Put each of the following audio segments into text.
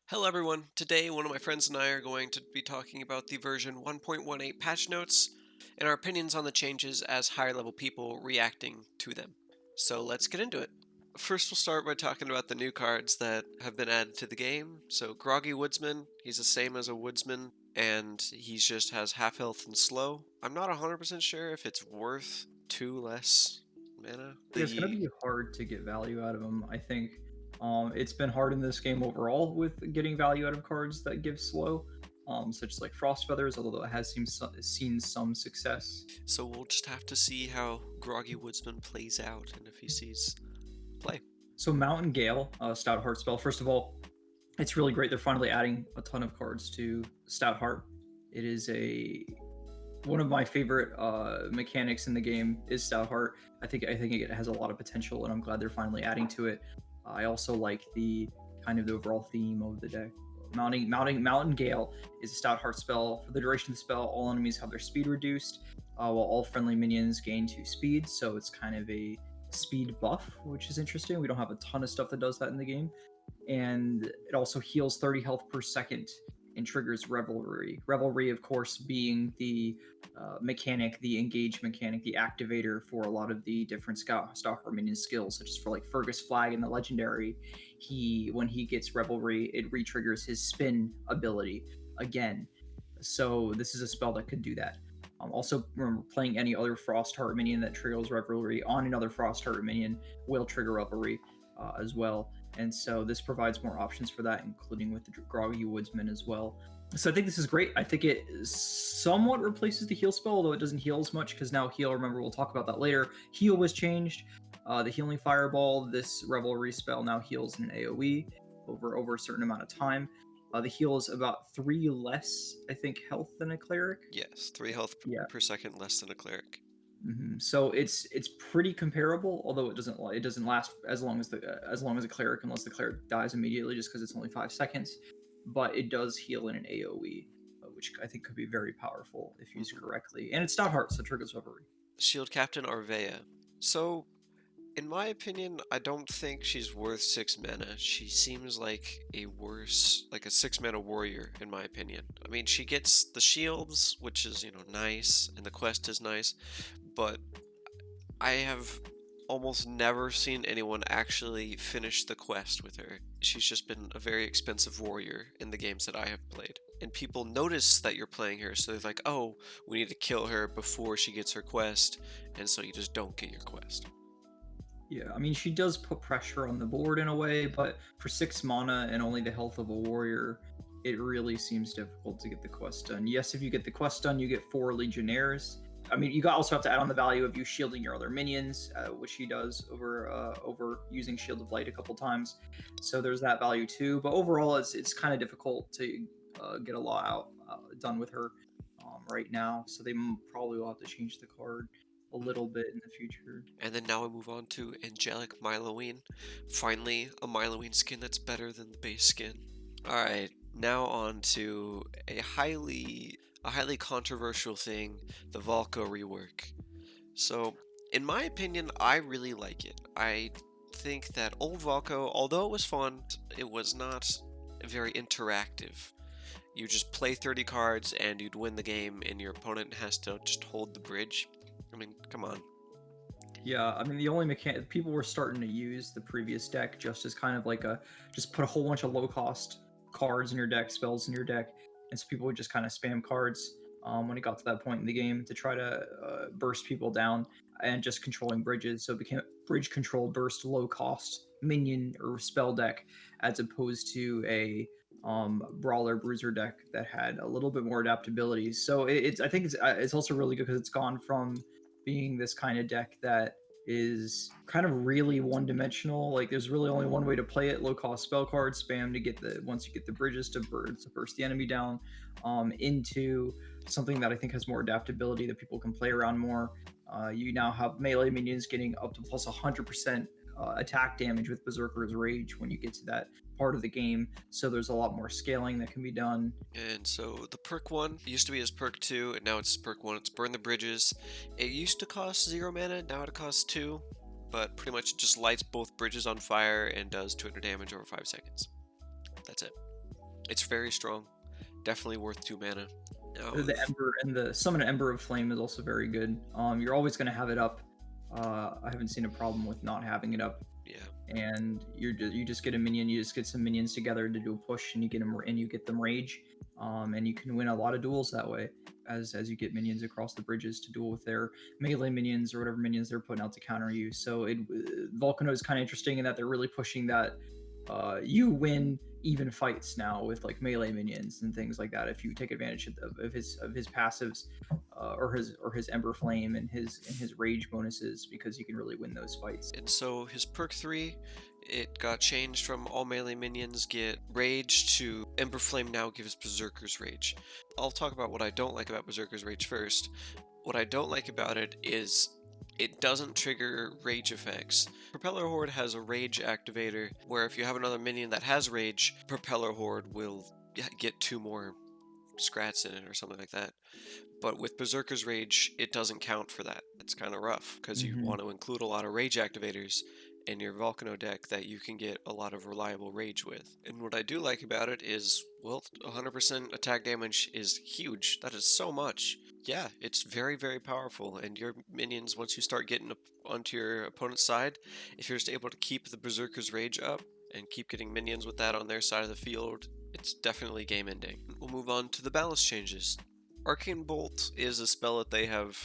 Hello everyone. Today one of my friends and I are going to be talking about the version 1.18 patch notes and our opinions on the changes as higher level people reacting to them. So let's get into it. First we'll start by talking about the new cards that have been added to the game. So Groggy Woodsman, he's the same as a woodsman and he just has half health and slow. I'm not 100% sure if it's worth 2 less mana. Yeah, it's gonna be hard to get value out of them. I think it's been hard in this game overall with getting value out of cards that give slow, such as like Frost Feathers, although it has seen some success. So we'll just have to see how Groggy Woodsman plays out and if he sees play. So Mountain Gale, Stout Heart spell. First of all, it's really great. They're finally adding a ton of cards to Stout Heart. It is one of my favorite mechanics in the game is Stout Heart. I think it has a lot of potential, and I'm glad they're finally adding to it. I also like the kind of the overall theme of the deck. Mountain Gale is a Stout Heart spell. For the duration of the spell, all enemies have their speed reduced, while all friendly minions gain 2 speed. So it's kind of a speed buff, which is interesting. We don't have a ton of stuff that does that in the game, and it also heals 30 health per second and triggers Revelry. Revelry, of course, being the mechanic, the engage mechanic, the activator for a lot of the different Stalker minion skills, such as for like Fergus Flag in the legendary. When he gets Revelry, it re-triggers his spin ability again. So this is a spell that could do that. Also, remember, playing any other Frost Heart minion that triggers Revelry on another Frost Heart minion will trigger Revelry as well. And so this provides more options for that, including with the Groggy Woodsman as well. So I think this is great. I think it somewhat replaces the heal spell, although it doesn't heal as much because now heal, remember, we'll talk about that later. Heal was changed. The Healing Fireball, this Revelry spell now heals in an AoE over a certain amount of time. The heal is about 3 less, I think, health than a cleric. Yes, 3 health per second less than a cleric. So it's pretty comparable, although it doesn't last as long as a cleric, unless the cleric dies immediately, just because it's only 5 seconds. But it does heal in an AOE, which I think could be very powerful if used correctly. And it's Stout Heart, so triggers Revelry. Shield Captain Arvea. So, in my opinion, I don't think she's worth 6 mana. She seems like a 6 mana warrior, in my opinion. I mean, she gets the shields, which is, nice, and the quest is nice, but I have almost never seen anyone actually finish the quest with her. She's just been a very expensive warrior in the games that I have played. And people notice that you're playing her, so they're like, oh, we need to kill her before she gets her quest, and so you just don't get your quest. Yeah, I mean, she does put pressure on the board in a way, but for 6 mana and only the health of a warrior, it really seems difficult to get the quest done. Yes, if you get the quest done, you get 4 Legionnaires. I mean, you also have to add on the value of you shielding your other minions, which he does over using Shield of Light a couple times. So there's that value too. But overall, it's kind of difficult to get a lot done with her right now. So they probably will have to change the card a little bit in the future. And then now we move on to Angelic Miloween. Finally, a Miloween skin that's better than the base skin. Alright, now on to a highly controversial thing, the Volca rework. So, in my opinion, I really like it. I think that old Volca, although it was fun, it was not very interactive. You just play 30 cards and you'd win the game, and your opponent has to just hold the bridge. I mean, come on. Yeah, I mean, the only mechanic people were starting to use the previous deck just as kind of like just put a whole bunch of low cost cards in your deck, spells in your deck, and so people would just kind of spam cards when it got to that point in the game to try to burst people down and just controlling bridges. So it became a bridge control burst low cost minion or spell deck as opposed to a brawler bruiser deck that had a little bit more adaptability. So I think it's also really good because it's gone from being this kind of deck that is kind of really one-dimensional. Like there's really only one way to play it: low-cost spell cards, spam to get once you get the bridges to burst the enemy down, into something that I think has more adaptability that people can play around more. You now have melee minions getting up to plus 100% attack damage with Berserker's Rage when you get to that part of the game. So there's a lot more scaling that can be done. And so the perk 1 used to be as perk 2, and now it's perk 1. It's Burn the Bridges. It used to cost 0 mana, now it costs 2, but pretty much it just lights both bridges on fire and does 200 damage over 5 seconds. That's it. It's very strong. Definitely worth 2 mana. Now, The Ember and the Summon Ember of Flame is also very good. You're always going to have it up. I haven't seen a problem with not having it up. yeah. And you just get a minion. You just get some minions together to do a push, and you get them rage, and you can win a lot of duels that way. As you get minions across the bridges to duel with their melee minions or whatever minions they're putting out to counter you. So Volcano is kind of interesting in that they're really pushing that you win even fights now with like melee minions and things like that if you take advantage of his passives, or his Ember Flame and his rage bonuses, because you can really win those fights. And so his perk 3, it got changed from all melee minions get rage to Ember Flame now gives Berserker's Rage. I'll talk about what I don't like about Berserker's Rage first. What I don't like about it is it doesn't trigger rage effects. Propeller Horde has a rage activator where if you have another minion that has rage, Propeller Horde will get 2 more scrats in it or something like that. But with Berserker's Rage, it doesn't count for that. It's kind of rough because you want to include a lot of rage activators in your Volcano deck that you can get a lot of reliable rage with. And what I do like about it is, well, 100% attack damage is huge. That is so much. Yeah, it's very, very powerful. And your minions, once you start getting onto your opponent's side, if you're just able to keep the Berserker's Rage up and keep getting minions with that on their side of the field, it's definitely game ending. We'll move on to the balance changes. Arcane Bolt is a spell that they have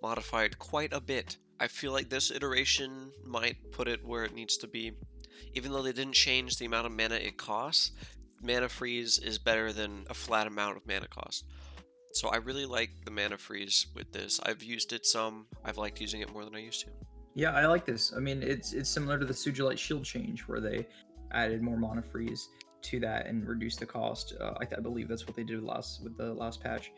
modified quite a bit. I feel like this iteration might put it where it needs to be. Even though they didn't change the amount of mana it costs, mana freeze is better than a flat amount of mana cost. So I really like the mana freeze with this. I've used it some. I've liked using it more than I used to. Yeah, I like this. I mean, it's similar to the Sujilite Shield change where they added more mana freeze to that and reduced the cost. I believe that's what they did with the last patch,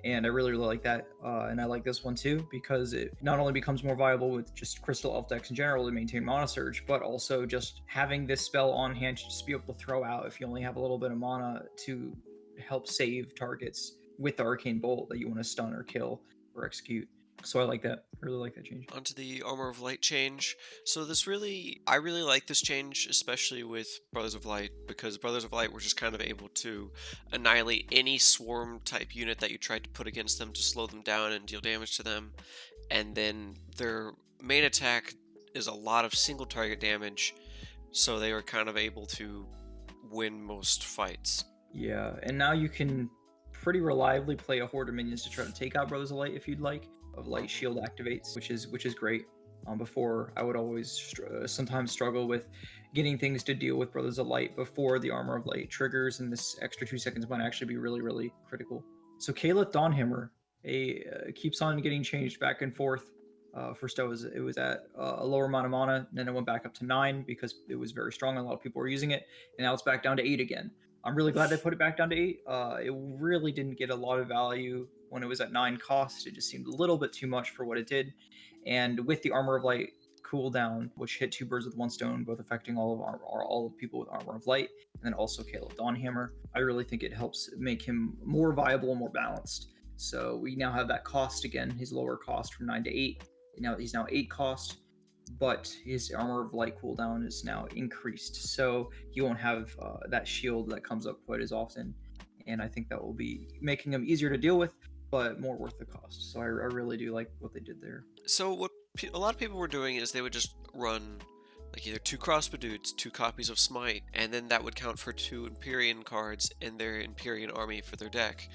and I really like that. And I like this one too because it not only becomes more viable with just Crystal Elf decks in general to maintain monosurge, but also just having this spell on hand to just be able to throw out if you only have a little bit of mana to help save targets with the Arcane Bolt that you want to stun or kill or execute. So I like that. I really like that change. Onto the Armor of Light change. So I really like this change, especially with Brothers of Light, because Brothers of Light were just kind of able to annihilate any swarm type unit that you tried to put against them to slow them down and deal damage to them. And then their main attack is a lot of single target damage, so they were kind of able to win most fights. Yeah, and now you can pretty reliably play a horde of minions to try to take out Brothers of Light if you'd like. Of Light Shield activates, which is great. Before I would always sometimes struggle with getting things to deal with Brothers of Light before the Armor of Light triggers, and this extra 2 seconds might actually be really, really critical. So Kaleth Dawnhammer keeps on getting changed back and forth. First it was at a lower amount of mana, and then it went back up to 9 because it was very strong and a lot of people were using it, and now it's back down to 8 again. I'm really glad they put it back down to 8. It really didn't get a lot of value when it was at 9 cost. It just seemed a little bit too much for what it did. And with the Armor of Light cooldown, which hit 2 birds with 1 stone, both affecting all of people with Armor of Light, and then also Kaleth Dawnhammer, I really think it helps make him more viable and more balanced. So we now have that cost again, his lower cost from 9 to 8. Now he's now 8 cost, but his Armor of Light cooldown is now increased, so you won't have that shield that comes up quite as often, and I think that will be making him easier to deal with, but more worth the cost. So I really do like what they did there. So what a lot of people were doing is they would just run like either 2 crossbow dudes, 2 copies of Smite, and then that would count for 2 Empyrean cards in their Empyrean army for their deck.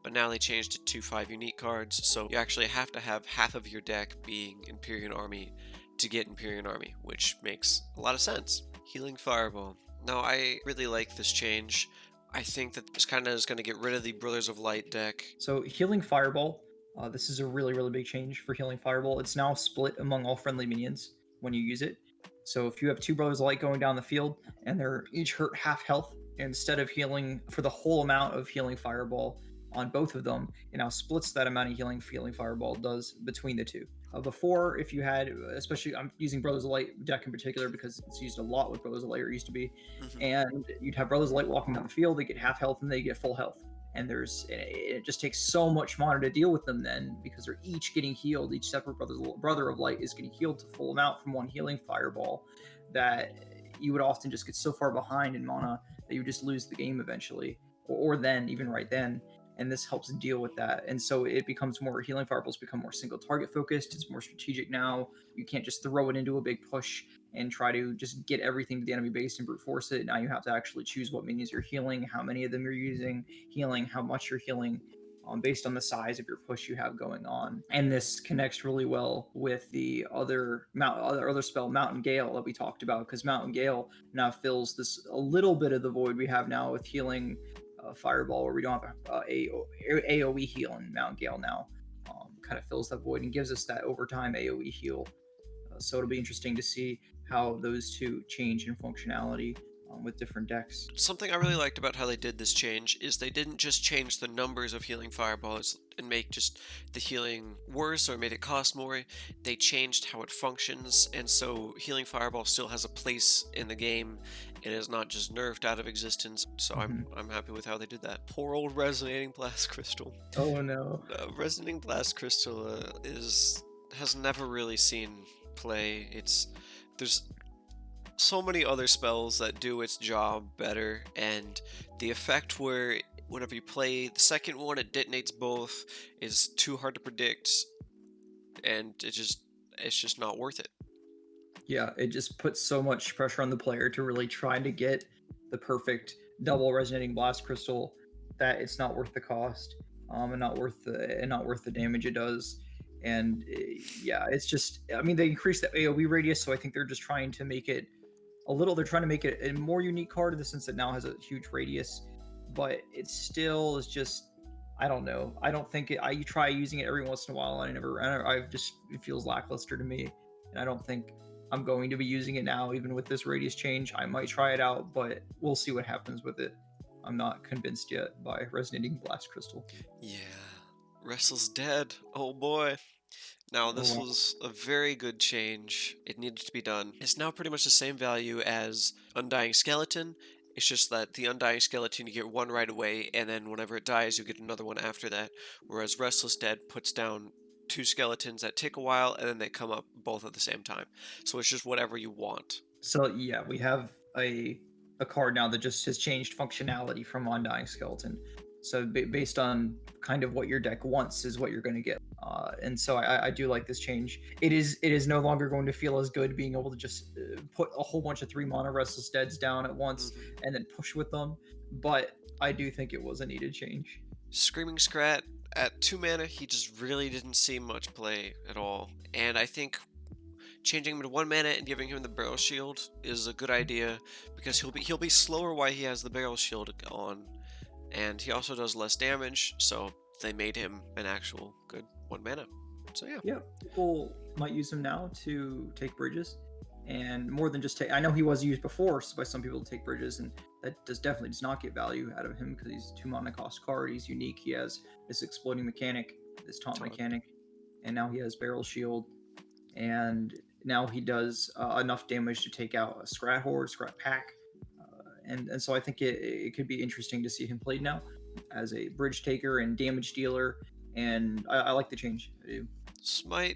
But now they changed it to 5 unique cards, so you actually have to have half of your deck being Empyrean army to get Empyrean army, which makes a lot of sense. Healing Fireball. Now I really like this change. I think that this kind of is going to get rid of the Brothers of Light deck. So Healing Fireball, this is a really, really big change for Healing Fireball. It's now split among all friendly minions when you use it. So if you have 2 Brothers of Light going down the field and they're each hurt half health, instead of healing for the whole amount of Healing Fireball on both of them, it now splits that amount of healing Fireball does between the 2. Before, if you had, especially I'm using Brothers of Light deck in particular because it's used a lot with Brothers of Light, or it used to be, and you'd have Brothers of Light walking down the field, they get half health and they get full health. And it just takes so much mana to deal with them then, because they're each getting healed. Each separate Brother of Light is getting healed to full amount from one Healing Fireball, that you would often just get so far behind in mana that you just lose the game eventually, or then even right then. And this helps deal with that. And so it becomes more, healing fireballs become more single target focused. It's more strategic now. You can't just throw it into a big push and try to just get everything to the enemy base and brute force it. Now you have to actually choose what minions you're healing, how many of them you're using, healing, how much you're healing, based on the size of your push you have going on. And this connects really well with the other spell, Mountain Gale, that we talked about, because Mountain Gale now fills this a little bit of the void we have now with healing Fireball, where we don't have AoE heal in Mountain Gale now. Kind of fills that void and gives us that overtime AoE heal. So it'll be interesting to see how those two change in functionality with different decks. Something I really liked about how they did this change is they didn't just change the numbers of healing fireballs and make just the healing worse or made it cost more. They changed how it functions, and so healing fireball still has a place in the game and is not just nerfed out of existence. So I'm happy with how they did that. Poor old resonating blast crystal. Oh no. Resonating blast crystal has never really seen play. There's so many other spells that do its job better, and the effect where whenever you play the second one it detonates both is too hard to predict, and it's just not worth it. Yeah, it just puts so much pressure on the player to really try to get the perfect double resonating blast crystal that it's not worth the cost, and not worth the damage it does. And yeah, it's just, I mean, they increased the AoE radius, so I think they're just trying to make it they're trying to make it a more unique card in the sense that now has a huge radius, but it still is just, I don't know. I don't think you try using it every once in a while, and it feels lackluster to me, and I don't think I'm going to be using it now, even with this radius change. I might try it out, but we'll see what happens with it. I'm not convinced yet by Resonating Blast Crystal. Yeah, Restless dead. Oh boy. Now, this was a very good change. It needed to be done. It's now pretty much the same value as Undying Skeleton. It's just that the Undying Skeleton, you get one right away, and then whenever it dies, you get another one after that. Whereas Restless Dead puts down two skeletons that take a while, and then they come up both at the same time. So it's just whatever you want. So yeah, we have a card now that just has changed functionality from Undying Skeleton. So based on kind of what your deck wants is what you're going to get. And so I do like this change. It is no longer going to feel as good being able to just put a whole bunch of 3 mana Restless Deads down at once and then push with them. But I do think it was a needed change. Screaming Scrat, at 2 mana, he just really didn't see much play at all. And I think changing him to 1 mana and giving him the barrel shield is a good idea, because he'll be slower while he has the barrel shield on. And he also does less damage, so they made him an actual good 1 mana. So yeah. Yeah, people might use him now to take bridges, and more than just take. I know he was used before by some people to take bridges, and that definitely does not get value out of him because he's 2 mana cost card. He's unique. He has this exploding mechanic, this taunt mechanic, and now he has barrel shield, and now he does enough damage to take out a Scrat Horde, Scrat Pack. And so I think it could be interesting to see him played now as a bridge taker and damage dealer, and I like the change. I do. Smite.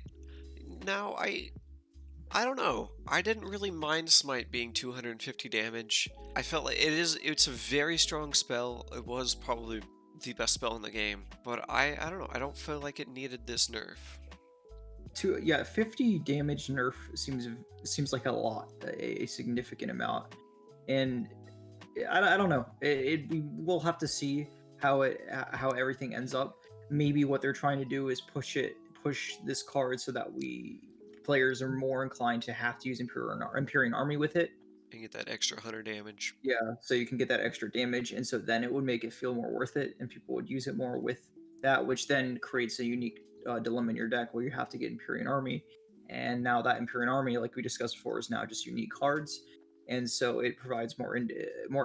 Now, I don't know. I didn't really mind Smite being 250 damage. I felt like it's a very strong spell. It was probably the best spell in the game, but I don't know. I don't feel like it needed this nerf. 50 damage nerf seems like a lot, a significant amount, and I don't know. We'll have to see how everything ends up. Maybe what they're trying to do is push this card so that players are more inclined to have to use Empyrean Army with it. And get that extra 100 damage. Yeah, so you can get that extra damage, and so then it would make it feel more worth it, and people would use it more with that, which then creates a unique dilemma in your deck where you have to get Empyrean Army. And now that Empyrean Army, like we discussed before, is now just unique cards. And so it provides more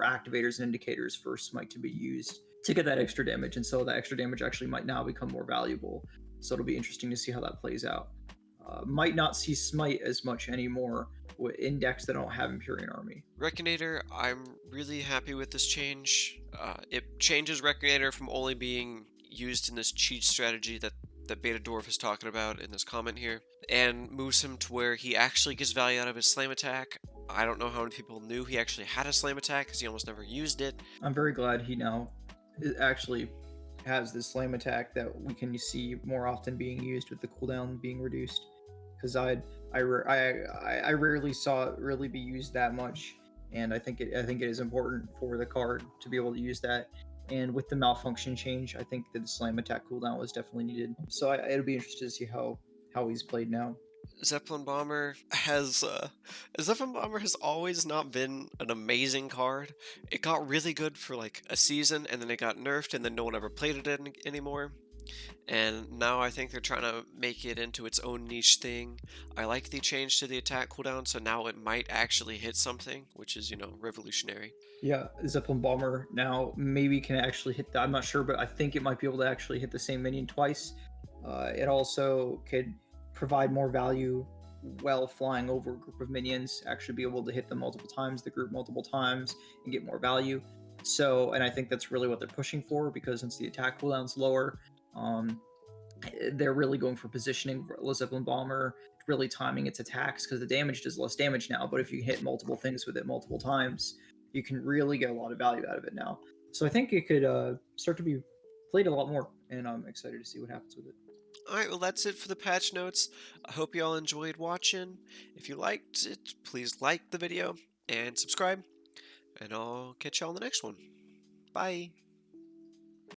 activators and indicators for Smite to be used to get that extra damage. And so that extra damage actually might now become more valuable. So it'll be interesting to see how that plays out. Might not see Smite as much anymore in decks that don't have Empyrean Army. Recognitor, I'm really happy with this change. It changes Recognitor from only being used in this cheat strategy that Beta Dwarf is talking about in this comment here, and moves him to where he actually gets value out of his slam attack. I don't know how many people knew he actually had a slam attack because he almost never used it. I'm very glad he now actually has this slam attack that we can see more often being used with the cooldown being reduced. Because I rarely saw it really be used that much, and I think it is important for the card to be able to use that. And with the malfunction change, I think that the slam attack cooldown was definitely needed. So it'll be interesting to see how he's played now. Zeppelin Bomber has Zeppelin Bomber has always not been an amazing card. It got really good for like a season, and then it got nerfed, and then no one ever played it anymore. And now I think they're trying to make it into its own niche thing. I like the change to the attack cooldown, so now it might actually hit something, which is, revolutionary. Yeah, Zeppelin Bomber now maybe can actually hit that. I'm not sure, but I think it might be able to actually hit the same minion twice. It also could provide more value while flying over a group of minions, actually be able to hit them multiple times, the group multiple times, and get more value. So, and I think that's really what they're pushing for because since the attack cooldown's lower, um, they're really going for positioning for Zeppelin Bomber, really timing its attacks because the damage does less damage now. But if you hit multiple things with it multiple times, you can really get a lot of value out of it now. So I think it could start to be played a lot more, and I'm excited to see what happens with it. Alright, well, that's it for the patch notes. I hope you all enjoyed watching. If you liked it, please like the video and subscribe, and I'll catch y'all in the next one. Bye.